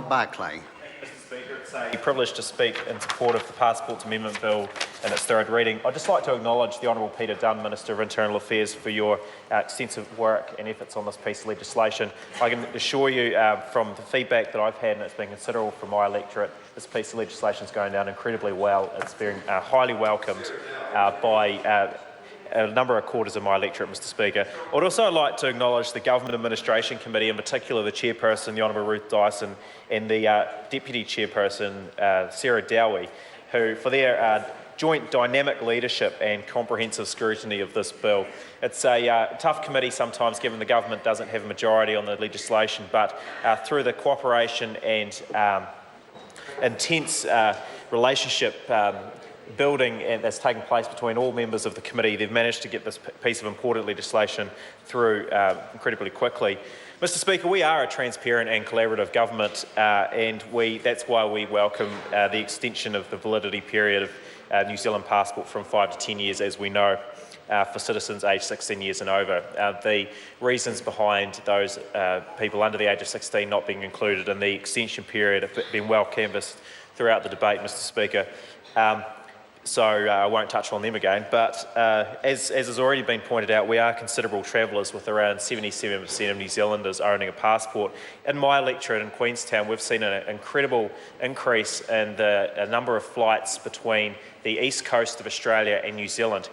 Barclay. Mr Speaker, it's a privilege to speak in support of the Passports Amendment Bill in its third reading. I'd just like to acknowledge the Honourable Peter Dunn, Minister of Internal Affairs, for your extensive work and efforts on this piece of legislation. I can assure you from the feedback that I've had, and it's been considerable from my electorate, this piece of legislation is going down incredibly well. It's been highly welcomed by a number of quarters of my electorate, Mr Speaker. I'd also like to acknowledge the Government Administration Committee, in particular the Chairperson, the Honourable Ruth Dyson, and the Deputy Chairperson, Sarah Dowie, who, for their joint dynamic leadership and comprehensive scrutiny of this bill. It's a tough committee sometimes, given the government doesn't have a majority on the legislation, but through the cooperation and intense relationship building that's taken place between all members of the committee, they've managed to get this piece of important legislation through incredibly quickly. Mr Speaker, we are a transparent and collaborative government, and that's why we welcome the extension of the validity period of New Zealand passport from 5 to 10 years, as we know, for citizens aged 16 years and over. The reasons behind those people under the age of 16 not being included in the extension period have been well canvassed throughout the debate, Mr Speaker. So I won't touch on them again, but as has already been pointed out, we are considerable travellers, with around 77% of New Zealanders owning a passport. In my electorate in Queenstown, we've seen an incredible increase in the number of flights between the east coast of Australia and New Zealand,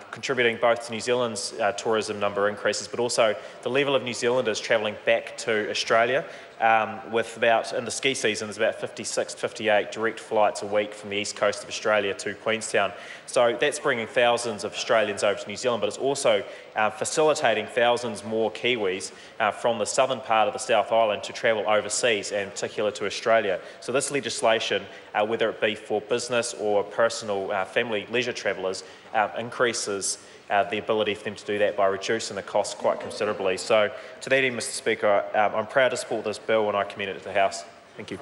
contributing both to New Zealand's tourism number increases, but also the level of New Zealanders travelling back to Australia, with about, in the ski season, there's about 56, 58 direct flights a week from the east coast of Australia to Queenstown. So that's bringing thousands of Australians over to New Zealand, but it's also facilitating thousands more Kiwis from the southern part of the South Island to travel overseas, and in particular to Australia. So this legislation, whether it be for business or personal family leisure travellers, increases the ability for them to do that by reducing the costs quite considerably. So to that end, Mr Speaker, I'm proud to support this bill and I commend it to the House. Thank you.